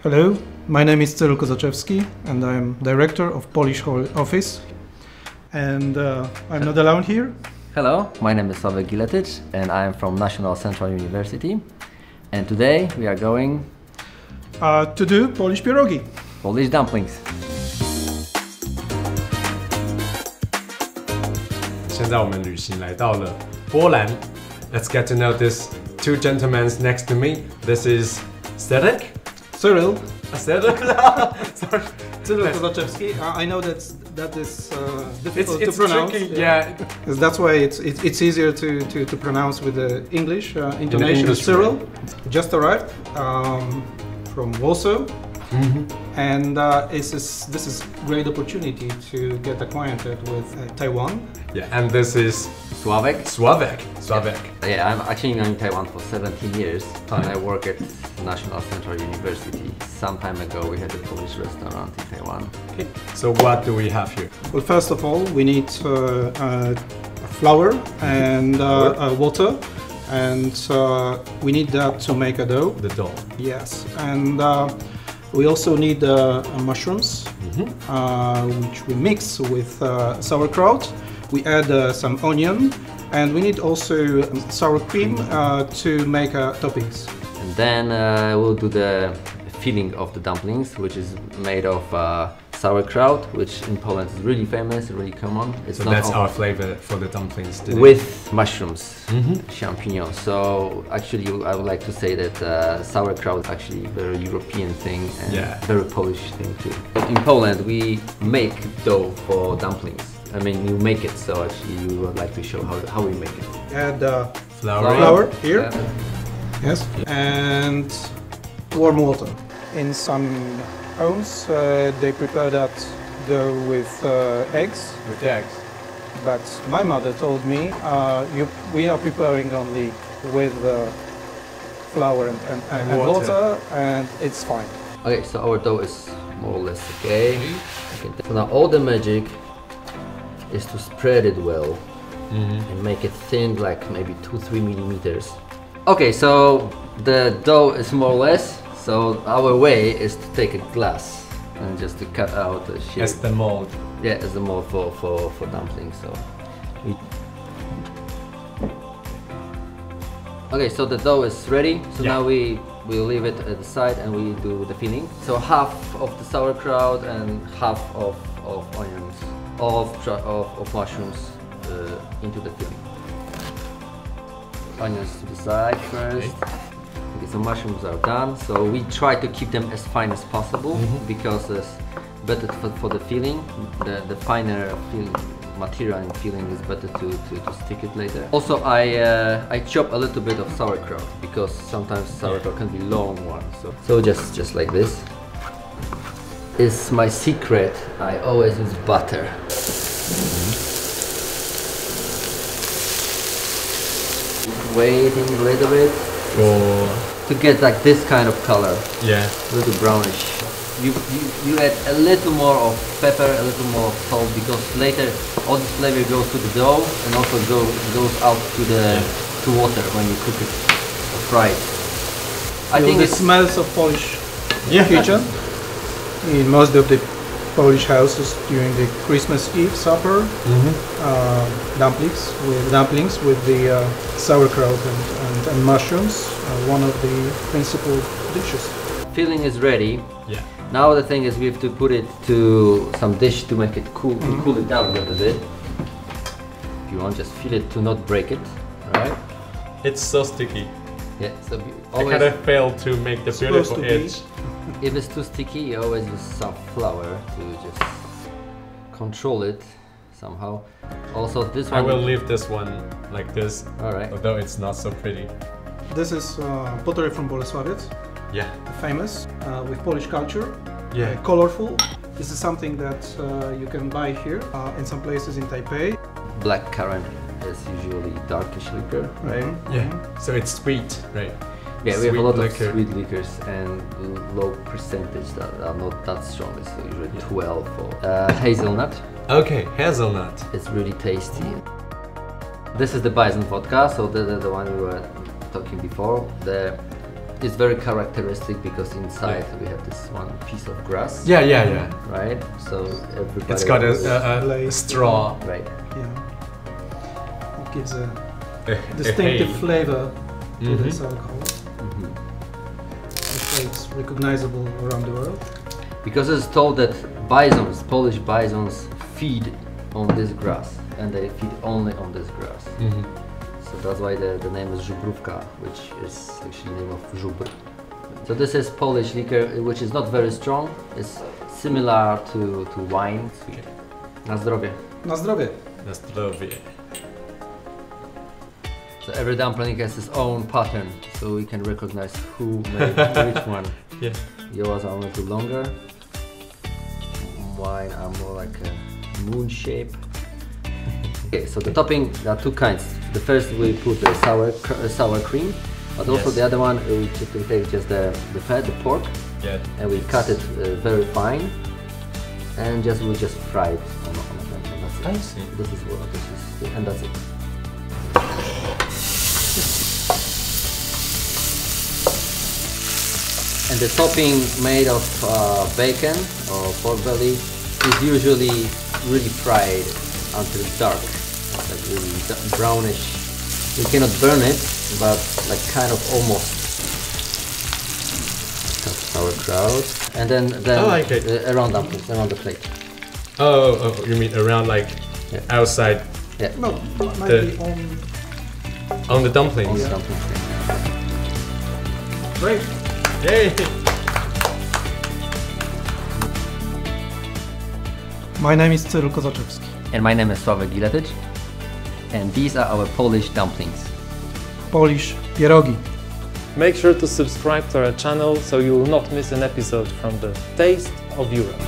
Hello, my name is Cyril Kozaczewski and I'm director of Polish office. And I'm not alone here. Hello, my name is Sławek Giletic and I'm from National Central University. And today we are going to do Polish pierogi. Polish dumplings. 现在我们旅行来到了波兰。Let's get to know this two gentlemen next to me. This is Cedric. Cyril. Cedric? Sorry. Cyril Kozaczewski. I know that is difficult It's to pronounce. tricky, yeah. That's why it's easier to pronounce with the English intonation. English Cyril way. just arrived from Warsaw. And this is great opportunity to get acquainted with Taiwan. Yeah, and this is Sławek. Sławek. Yeah, I'm actually in Taiwan for 17 years and I work at National Central University. Some time ago we had a Polish restaurant in Taiwan. Okay. So what do we have here? Well, first of all, we need flour and water, and we need that to make a dough. The dough. Yes, and we also need mushrooms, which we mix with sauerkraut. We add some onion, and we need also sour cream to make toppings. And then we'll do the filling of the dumplings, which is made of sauerkraut, which in Poland is really famous, really common. So that's our flavor for the dumplings today. With mushrooms, champignons. So actually I would like to say that sauerkraut is actually a very European thing and very Polish thing too. In Poland we make dough for dumplings. I mean, you make it, so actually we would like to show how we make it. Add flour here, yes, and warm water. In some homes, they prepare that dough with eggs. With eggs. But my mother told me we are preparing only with flour and water, and it's fine. Okay, so our dough is more or less okay. So now all the magic is to spread it well and make it thin, like maybe 2-3 millimeters. Okay, so the dough is more or less. So our way is to take a glass and just to cut out the shape. As the mold. Yeah, as the mold for dumplings. So okay, so the dough is ready. So now we'll leave it at the side and we do the filling. So half of the sauerkraut and half of onions, of mushrooms into the filling. Onions to the side first. Okay, so mushrooms are done. So we try to keep them as fine as possible because it's better for the filling. The finer material in filling is better to stick it later. Also, I chop a little bit of sauerkraut because sometimes sauerkraut can be long one. So just like this. Is my secret. I always use butter. Waiting a little bit to get like this kind of color. Yeah, a little brownish. You add a little more of pepper, a little more of salt, because later all this flavor goes to the dough and also goes out to water when you cook it or fry it. I think it smells of Polish kitchen. In most of the Polish houses during the Christmas Eve supper, dumplings with the sauerkraut and mushrooms, one of the principal dishes. Filling is ready. Yeah. Now the thing is we have to put it to some dish to make it cool, to cool it down a little bit. If you want, just feel it to not break it. Alright? It's so sticky. Yeah. So I kind of failed to make the beautiful edge. If it's too sticky, you always use some flour to just control it somehow. Also, this one. I will leave this one like this. All right. Although it's not so pretty. This is pottery from Bolesławiec. Yeah. Famous with Polish culture. Yeah. Colorful. This is something that you can buy here in some places in Taipei. Black currant is usually darkish liquor, right? Yeah. So it's sweet, right? Yeah, we have a lot of sweet liquors and low percentage that are not that strong. It's usually 12 or hazelnut. Okay, hazelnut. It's really tasty. This is the Bison vodka, so the one we were talking before. The it's very characteristic because inside we have this one piece of grass. Yeah, yeah, yeah. Right. So everybody. It's got a Like- straw. right. Yeah. It gives a a distinctive hay. flavor to Mhm. this alcohol. It's recognizable around the world. Because it's told that bisons, Polish bisons, feed on this grass, and they feed only on this grass. So that's why the name is Żubrówka, which is actually the name of żubr. So this is Polish liquor, which is not very strong. It's similar to wine. Na zdrowie. Na zdrowie. Na zdrowie. So every dumpling has its own pattern, so we can recognize who made which one. Yeah. Yours are a little longer. Mine are more like a moon shape. Okay, so the topping, there are two kinds. The first we put the sour cream, but also Yes. the other one we take just the fat, the pork, Yeah. and we cut it very fine, and we just fry it on a pan. And that's it. I see. This is what this is, and that's it. And the topping made of bacon or pork belly is usually really fried until it's dark. It's like really brownish. You cannot burn it, but like kind of almost. That's sauerkraut. And then I like it. Around dumplings, around the plate. Oh, you mean around like Yeah. outside Yeah, No, might The- be on. on the dumplings? on the dumplings. Great. Yay! My name is Cyril Kozaczewski. And my name is Sławek Giletycz, and these are our Polish dumplings. Polish pierogi. Make sure to subscribe to our channel so you will not miss an episode from the Taste of Europe.